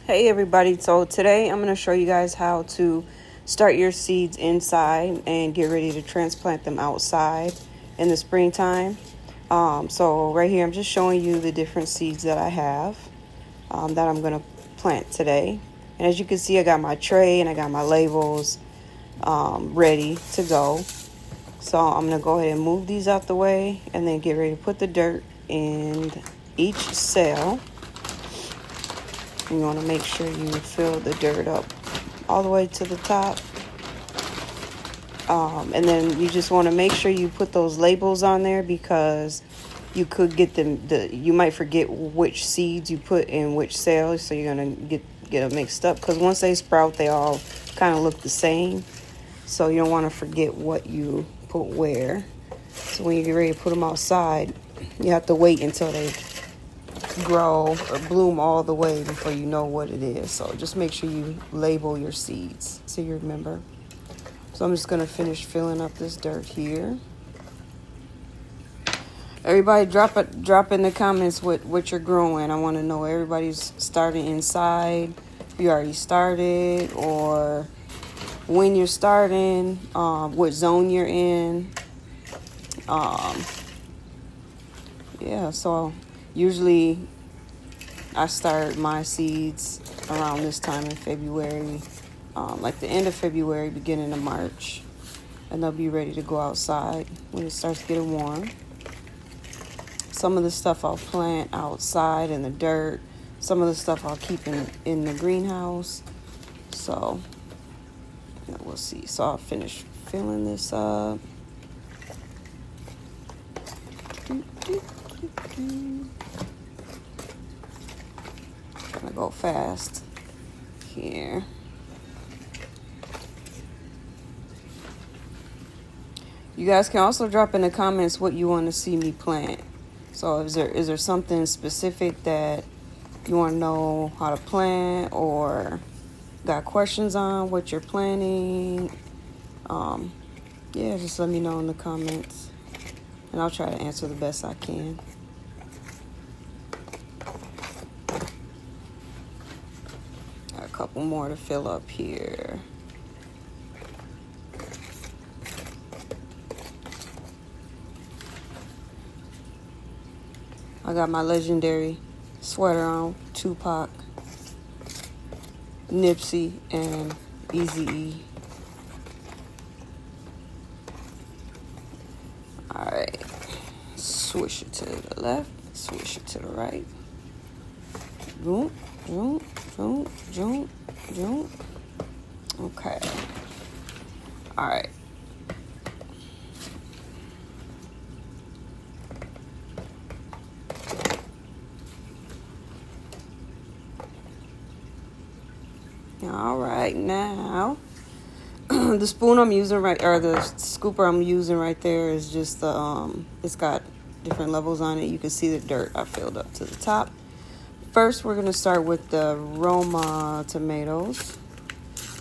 Hey everybody, so today I'm going to show you guys how to start your seeds inside and get ready to transplant them outside in the springtime. So right here I'm just showing you the different seeds that I have that I'm going to plant today. And as you can see, I got my tray and I got my labels ready to go. So I'm going to go ahead and move these out the way and then get ready to put the dirt in each cell. You want to make sure you fill the dirt up all the way to the top. And then you just want to make sure you put those labels on there because you could get you might forget which seeds you put in which cell, so you're going to get them mixed up because once they sprout, they all kind of look the same. So you don't want to forget what you put where. So when you get ready to put them outside, you have to wait until they grow or bloom all the way before you know what it is. So just make sure you label your seeds so you remember. So I'm just going to finish filling up this dirt here. Everybody drop in the comments what you're growing. I want to know everybody's starting inside, if you already started, or when you're starting, what zone you're in. Yeah, so usually I start my seeds around this time in February, like the end of February, beginning of March, and they'll be ready to go outside when it starts getting warm. Some of the stuff I'll plant outside in the dirt. Some of the stuff I'll keep in the greenhouse. So yeah, we'll see. So I'll finish filling this up. Gonna go fast here. You guys can also drop in the comments what you want to see me plant. So is there something specific that you want to know how to plant or got questions on what you're planting? Yeah, just let me know in the comments and I'll try to answer the best I can. Got a couple more to fill up here. I got my legendary sweater on, Tupac, Nipsey, and Eazy-E. Alright, swish it to the left, swish it to the right. Boom, boom, boom, boom, boom. Okay. Alright. All right, now the spoon I'm using the scooper I'm using right there is just it's got different levels on it. You can see the dirt I filled up to the top. First, we're gonna start with the Roma tomatoes,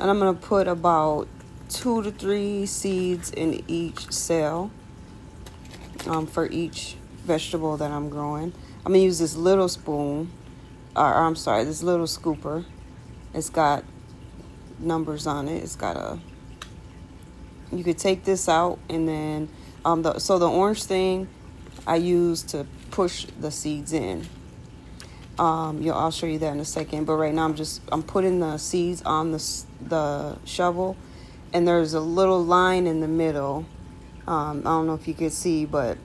and I'm gonna put about 2 to 3 seeds in each cell for each vegetable that I'm growing. I'm gonna use this little spoon, this little scooper. It's got numbers on it. It's got you could take this out and then the orange thing I use to push the seeds in. I'll show you that in a second, but right now I'm putting the seeds on the shovel, and there's a little line in the middle. I don't know if you can see, but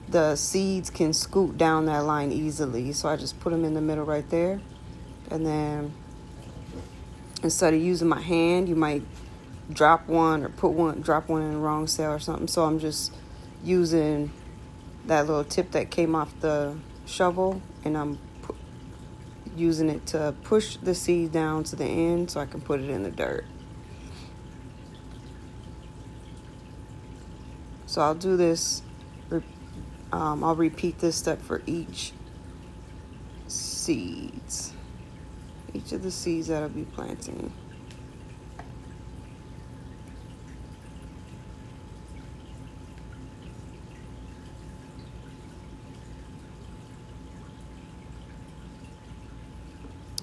the seeds can scoot down that line easily, so I just put them in the middle right there. And then instead of using my hand, you might drop one or drop one in the wrong cell or something. So I'm just using that little tip that came off the shovel, and I'm using it to push the seed down to the end so I can put it in the dirt. So I'll do this. I'll repeat this step for each of the seeds that I'll be planting.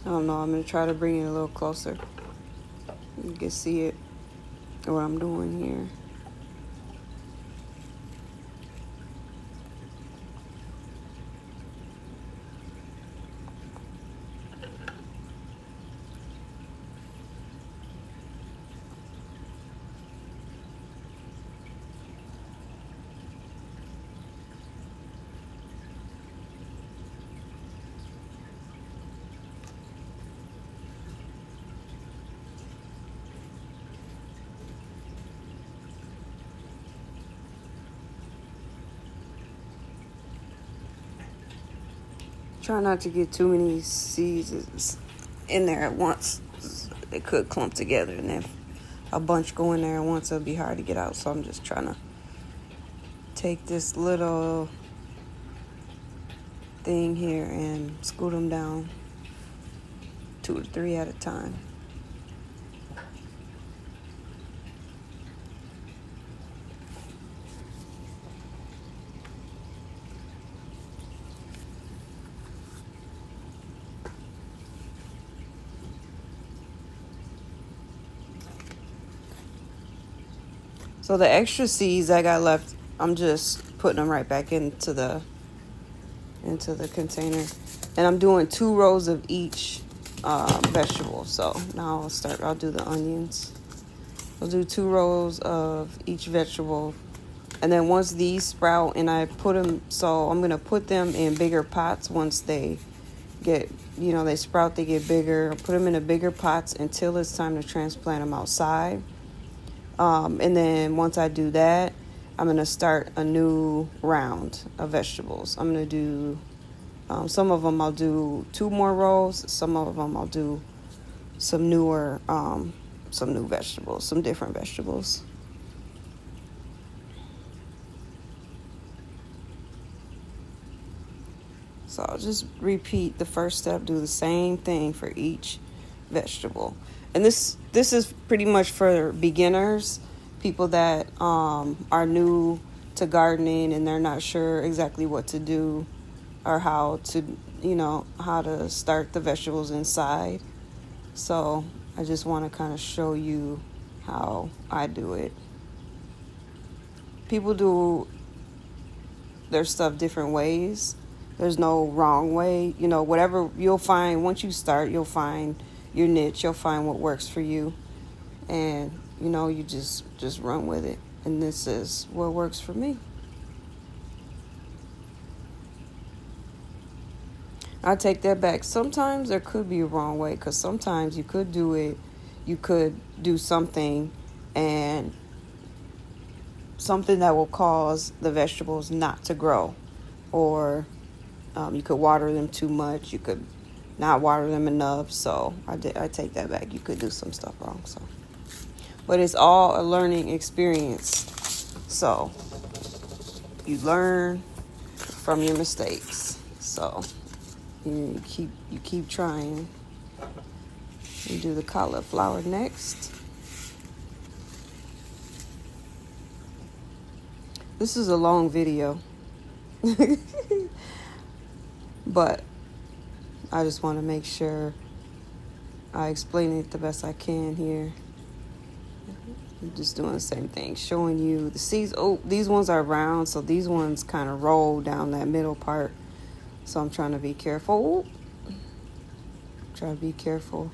I don't know. I'm going to try to bring it a little closer. You can see it, what I'm doing here. Try not to get too many seeds in there at once. They could clump together, and if a bunch go in there at once, it'll be hard to get out. So I'm just trying to take this little thing here and scoot them down 2 to 3 at a time. So the extra seeds I got left, I'm just putting them right back into the container, and I'm doing 2 rows of each vegetable. So now I'll do the onions. I'll do 2 rows of each vegetable, and then once these sprout, and I put them, so I'm gonna put them in bigger pots once they get, they sprout, they get bigger. I'll put them in a bigger pots until it's time to transplant them outside. And then once I do that, I'm going to start a new round of vegetables. I'm going to do, some of them I'll do 2 more rows. Some of them I'll do some new vegetables, some different vegetables. So I'll just repeat the first step, do the same thing for each vegetable. And this is pretty much for beginners, people that are new to gardening and they're not sure exactly what to do or how to start the vegetables inside. So I just want to kind of show you how I do it. People do their stuff different ways. There's no wrong way. Whatever you'll find, once you start, you'll find your niche. You'll find what works for you, and you just run with it. And this is what works for me. I take that back. Sometimes there could be a wrong way, because sometimes you could do something, and something that will cause the vegetables not to grow, or you could water them too much. You could not water them enough. So I take that back. You could do some stuff wrong. So, but it's all a learning experience. So you learn from your mistakes. So you keep trying. You do the cauliflower next. This is a long video. But I just want to make sure I explain it the best I can here. I'm just doing the same thing, showing you the seeds. Oh, these ones are round, so these ones kind of roll down that middle part. So I'm trying to be careful. Try to be careful.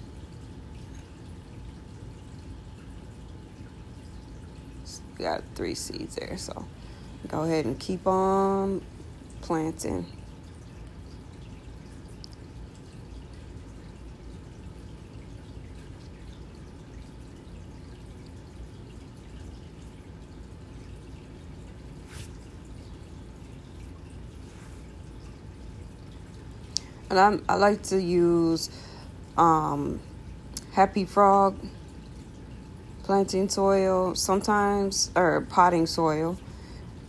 Got 3 seeds there, so go ahead and keep on planting. And I like to use Happy Frog planting soil sometimes, or potting soil.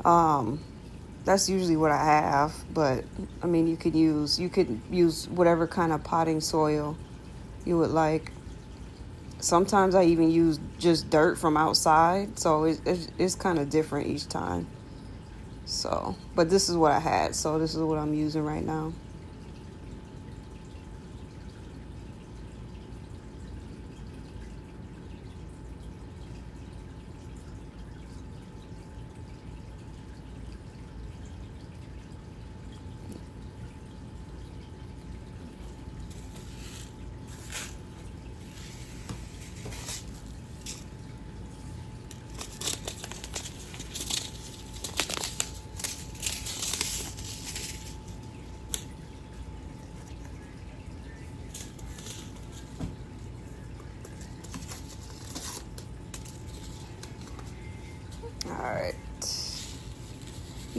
That's usually what I have, but I mean, you could use whatever kind of potting soil you would like. Sometimes I even use just dirt from outside, so it's kind of different each time. So, but this is what I had, so this is what I'm using right now.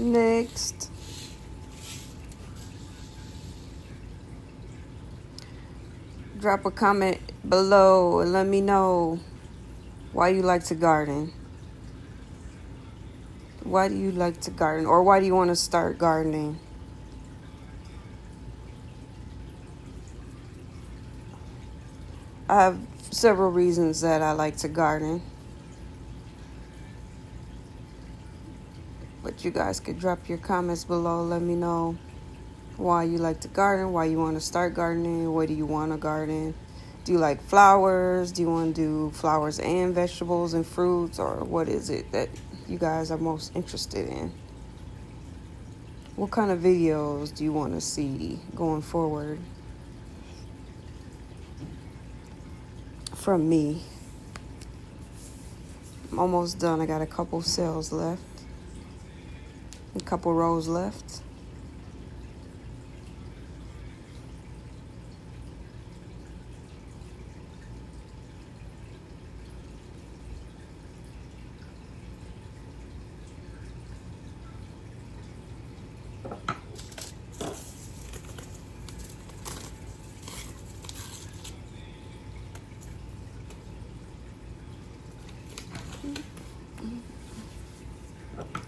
Next, drop a comment below and let me know why you like to garden. Why do you like to garden, or why do you want to start gardening? I have several reasons that I like to garden, but you guys could drop your comments below. Let me know why you like to garden, why you want to start gardening, what do you want to garden. Do you like flowers? Do you want to do flowers and vegetables and fruits, or what is it that you guys are most interested in? What kind of videos do you want to see going forward from me? I'm almost done. I got a couple cells left, a couple rows left.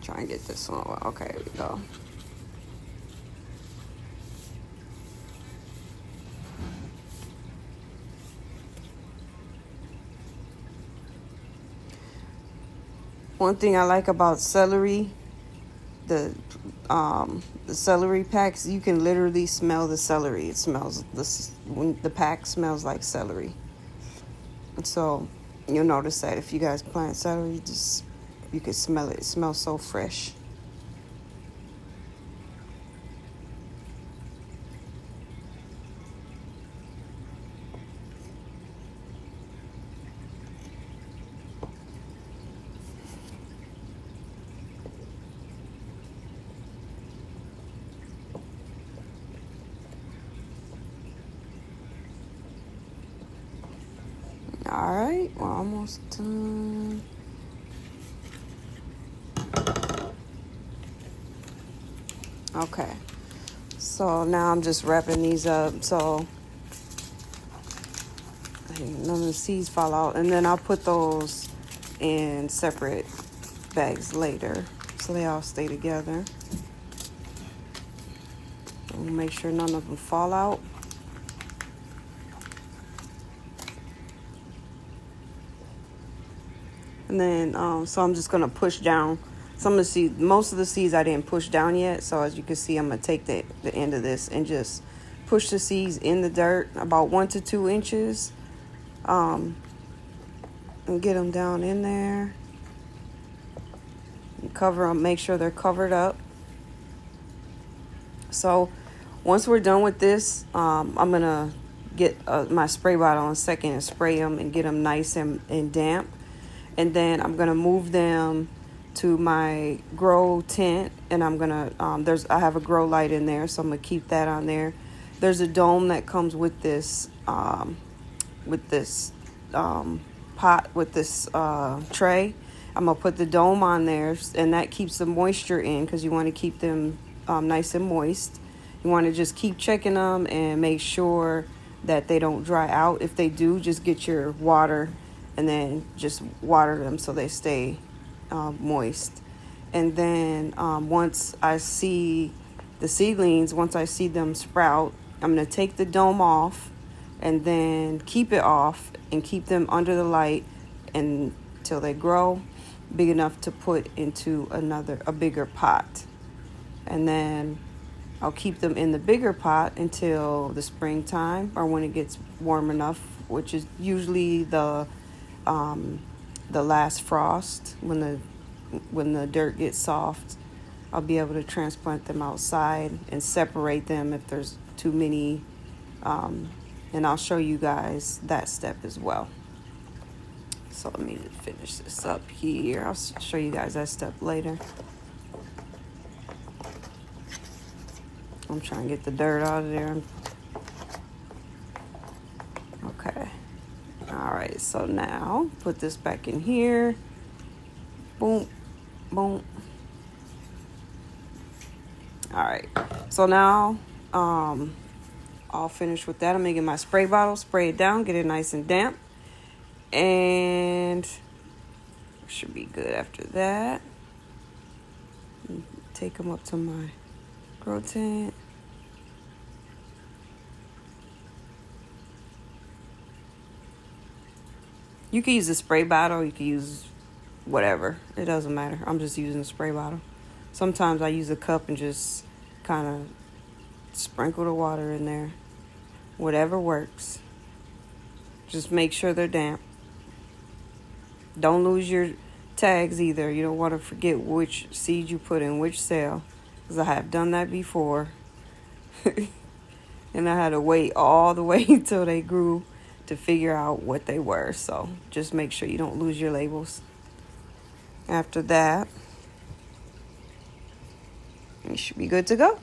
Try and get this one. Okay, here we go. One thing I like about celery, the celery packs, you can literally smell the celery. It smells when the pack smells like celery. And so you'll notice that if you guys plant celery, you can smell it. It smells so fresh. All right, we're almost done. Okay, so now I'm just wrapping these up so none of the seeds fall out, and then I'll put those in separate bags later so they all stay together. And we'll make sure none of them fall out. And then so I'm just gonna push down some of the seeds. Most of the seeds I didn't push down yet, so as you can see, I'm gonna take the end of this and just push the seeds in the dirt about 1 to 2 inches, and get them down in there and cover them. Make sure they're covered up. So once we're done with this, I'm gonna get my spray bottle in a second and spray them and get them nice and damp. And then I'm gonna move them to my grow tent, and I'm gonna I have a grow light in there, so I'm gonna keep that on there. There's a dome that comes with this pot, with this tray. I'm gonna put the dome on there, and that keeps the moisture in because you want to keep them nice and moist. You want to just keep checking them and make sure that they don't dry out. If they do, just get your water and then just water them so they stay moist. And then once I see the seedlings, once I see them sprout, I'm going to take the dome off and then keep it off and keep them under the light until they grow big enough to put into a bigger pot. And then I'll keep them in the bigger pot until the springtime, or when it gets warm enough, which is usually the last frost. When the dirt gets soft, I'll be able to transplant them outside and separate them if there's too many, and I'll show you guys that step as well. So let me finish this up here. I'll show you guys that step later. I'm trying to get the dirt out of there. Okay. All right, so now put this back in here. Boom, boom. All right. So now, all finished with that. I'm gonna get my spray bottle, spray it down, get it nice and damp, and should be good after that. Take them up to my grow tent. You can use a spray bottle. You can use whatever. It doesn't matter. I'm just using a spray bottle. Sometimes I use a cup and just kind of sprinkle the water in there. Whatever works. Just make sure they're damp. Don't lose your tags either. You don't want to forget which seed you put in which cell, because I have done that before. And I had to wait all the way until they grew to figure out what they were. So just make sure you don't lose your labels. After that, you should be good to go.